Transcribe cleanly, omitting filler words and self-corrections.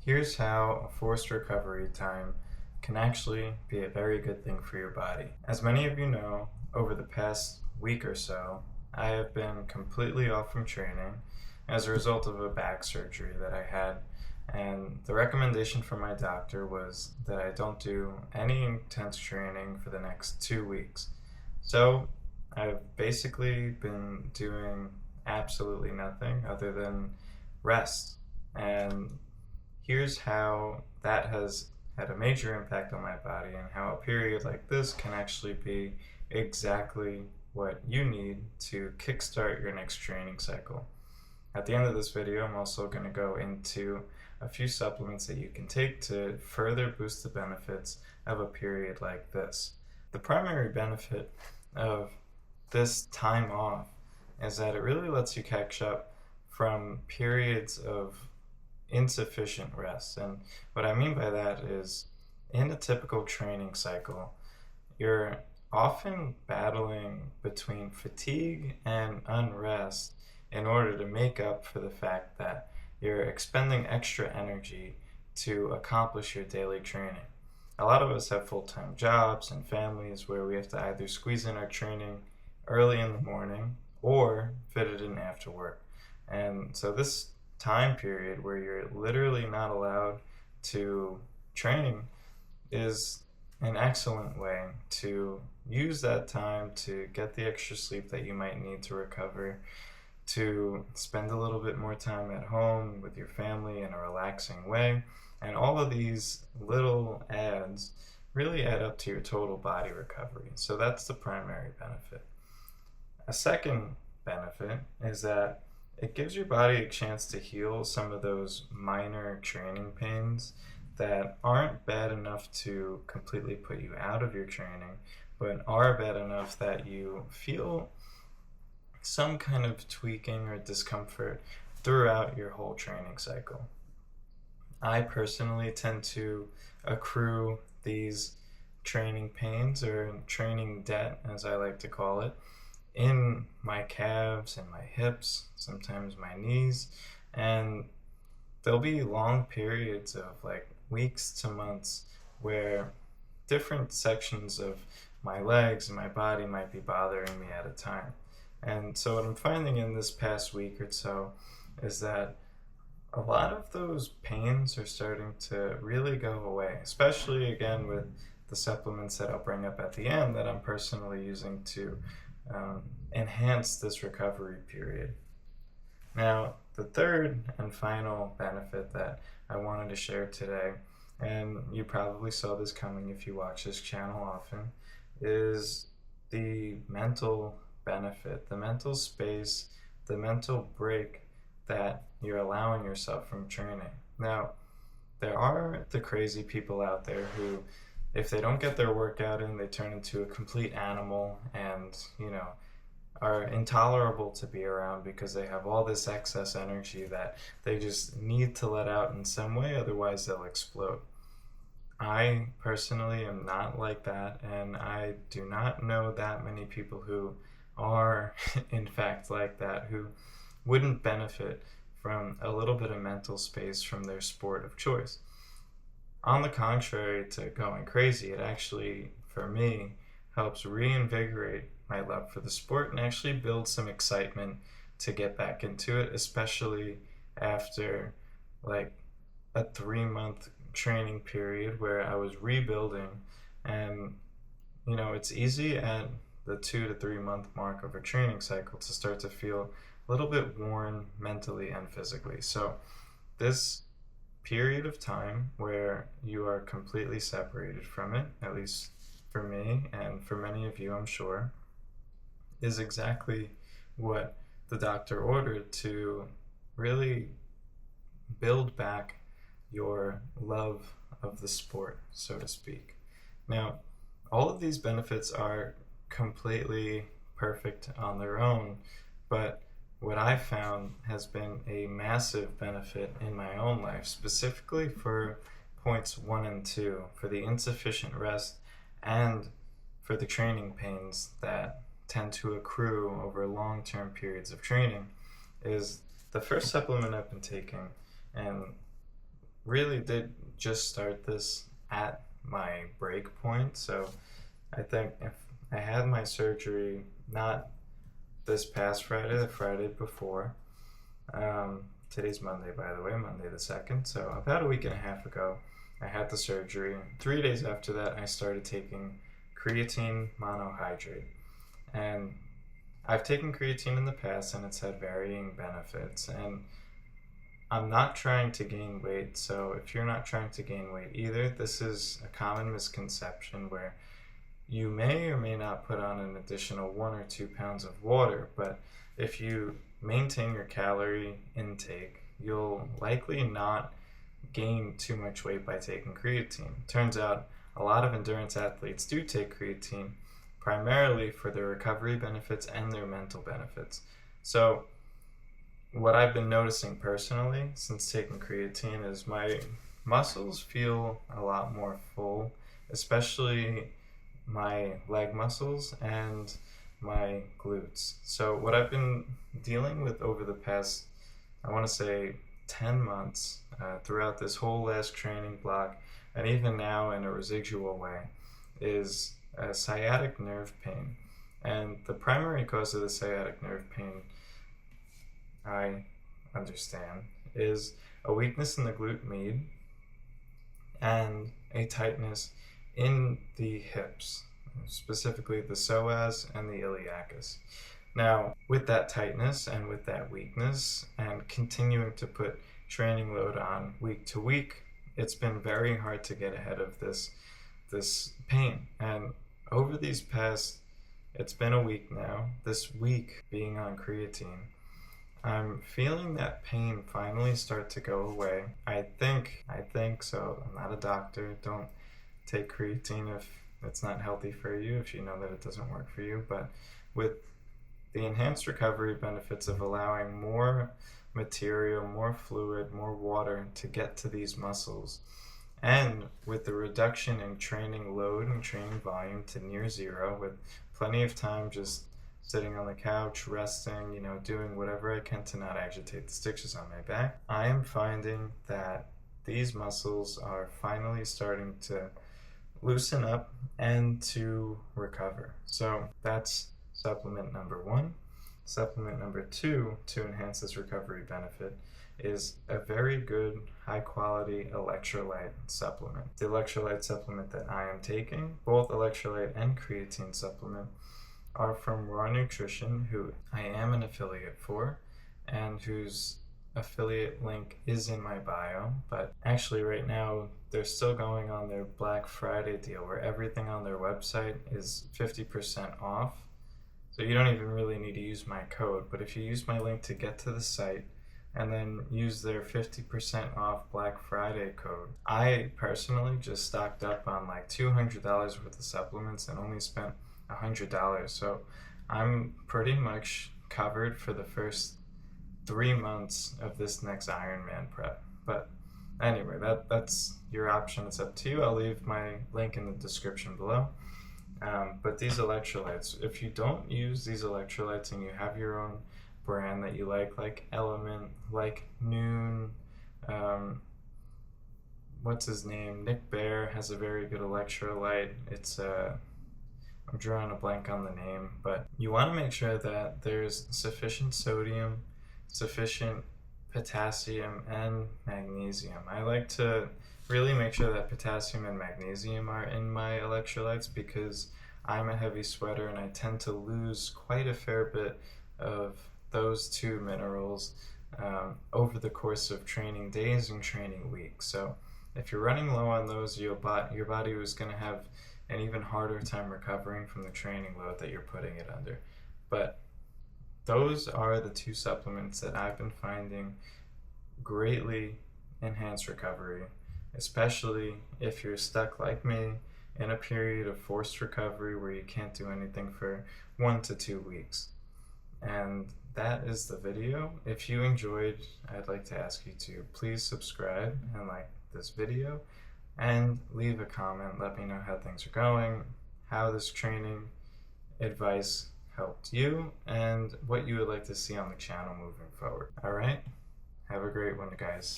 Here's how a forced recovery time can actually be a very good thing for your body. As many of you know, over the past week or so, I have been completely off from training as a result of a back surgery that I had. And the recommendation from my doctor was that I don't do any intense training for the next 2 weeks. So I've basically been doing absolutely nothing other than rest. And here's how that has had a major impact on my body, and how a period like this can actually be exactly what you need to kickstart your next training cycle. At the end of this video, I'm also going to go into a few supplements that you can take to further boost the benefits of a period like this. The primary benefit of this time off is that it really lets you catch up from periods of insufficient rest. And what I mean by that is, in a typical training cycle, you're often battling between fatigue and unrest in order to make up for the fact that you're expending extra energy to accomplish your daily training. A lot of us have full-time jobs and families where we have to either squeeze in our training early in the morning or fit it in after work. And so this time period where you're literally not allowed to train is an excellent way to use that time to get the extra sleep that you might need to recover, to spend a little bit more time at home with your family in a relaxing way. And all of these little adds really add up to your total body recovery. So that's the primary benefit. A second benefit is that it gives your body a chance to heal some of those minor training pains that aren't bad enough to completely put you out of your training, but are bad enough that you feel some kind of tweaking or discomfort throughout your whole training cycle. I personally tend to accrue these training pains, or training debt as I like to call it, in my calves and my hips, sometimes my knees, and there'll be long periods of like weeks to months where different sections of my legs and my body might be bothering me at a time. And so what I'm finding in this past week or so is that a lot of those pains are starting to really go away, especially again with the supplements that I'll bring up at the end that I'm personally using to enhance this recovery period. Now, the third and final benefit that I wanted to share today, and you probably saw this coming if you watch this channel often, is the mental benefit, the mental space, the mental break that you're allowing yourself from training. Now, there are the crazy people out there who, if they don't get their workout in, they turn into a complete animal and, are intolerable to be around because they have all this excess energy that they just need to let out in some way, otherwise they'll explode. I personally am not like that, and I do not know that many people who are in fact like that, who wouldn't benefit from a little bit of mental space from their sport of choice. On the contrary to going crazy, it actually, for me, helps reinvigorate my love for the sport and actually build some excitement to get back into it, especially after like a 3-month training period where I was rebuilding. And it's easy at the 2 to 3 month mark of a training cycle to start to feel a little bit worn mentally and physically. So this period of time where you are completely separated from it, at least for me and for many of you I'm sure, is exactly what the doctor ordered to really build back your love of the sport, so to speak. Now, all of these benefits are completely perfect on their own, but what I found has been a massive benefit in my own life, specifically for points 1 and 2, for the insufficient rest and for the training pains that tend to accrue over long-term periods of training, is the first supplement I've been taking, and really did just start this at my break point. So I think if I had my surgery not this past Friday, the Friday before, today's Monday, by the way, Monday the 2nd. So about a week and a half ago, I had the surgery. 3 days after that, I started taking creatine monohydrate. And I've taken creatine in the past and it's had varying benefits. And I'm not trying to gain weight, so if you're not trying to gain weight either, this is a common misconception where you may or may not put on an additional 1 or 2 pounds of water, but if you maintain your calorie intake, you'll likely not gain too much weight by taking creatine. Turns out a lot of endurance athletes do take creatine primarily for their recovery benefits and their mental benefits. So what I've been noticing personally since taking creatine is my muscles feel a lot more full, especially my leg muscles and my glutes. So what I've been dealing with over the past, I want to say 10 months, throughout this whole last training block, and even now in a residual way, is a sciatic nerve pain. And the primary cause of the sciatic nerve pain, I understand, is a weakness in the glute med and a tightness in the hips, specifically the psoas and the iliacus. Now, with that tightness and with that weakness and continuing to put training load on week to week, it's been very hard to get ahead of this pain. And over these past, it's been a week now, this week being on creatine, I'm feeling that pain finally start to go away. I think so. I'm not a doctor. Don't take creatine if it's not healthy for you, if you know that it doesn't work for you. But with the enhanced recovery benefits of allowing more material, more fluid, more water to get to these muscles, and with the reduction in training load and training volume to near zero, with plenty of time just sitting on the couch, resting, doing whatever I can to not agitate the stitches on my back, I am finding that these muscles are finally starting to loosen up and to recover. So that's supplement number 1. Supplement number 2 to enhance this recovery benefit is a very good high quality electrolyte supplement. The electrolyte supplement that I am taking, both electrolyte and creatine supplement, are from Raw Nutrition, who I am an affiliate for and whose affiliate link is in my bio. But actually right now they're still going on their Black Friday deal where everything on their website is 50% off. So you don't even really need to use my code, but if you use my link to get to the site and then use their 50% off Black Friday code, I personally just stocked up on like $200 worth of supplements and only spent $100. So I'm pretty much covered for the first 3 months of this next Ironman prep. But anyway, that's your option. It's up to you. I'll leave my link in the description below. But these electrolytes, if you don't use these electrolytes and you have your own brand that you like Element, like Noon, what's his name? Nick Bear has a very good electrolyte. It's I'm drawing a blank on the name, but you want to make sure that there's sufficient sodium, sufficient potassium, and magnesium. I like to really make sure that potassium and magnesium are in my electrolytes because I'm a heavy sweater and I tend to lose quite a fair bit of those two minerals over the course of training days and training weeks. So if you're running low on those, your body is going to have an even harder time recovering from the training load that you're putting it under. But those are the 2 supplements that I've been finding greatly enhance recovery, especially if you're stuck like me in a period of forced recovery where you can't do anything for 1 to 2 weeks. And that is the video. If you enjoyed, I'd like to ask you to please subscribe and like this video and leave a comment. Let me know how things are going, how this training advice helped you, and what you would like to see on the channel moving forward. All right? Have a great one, guys.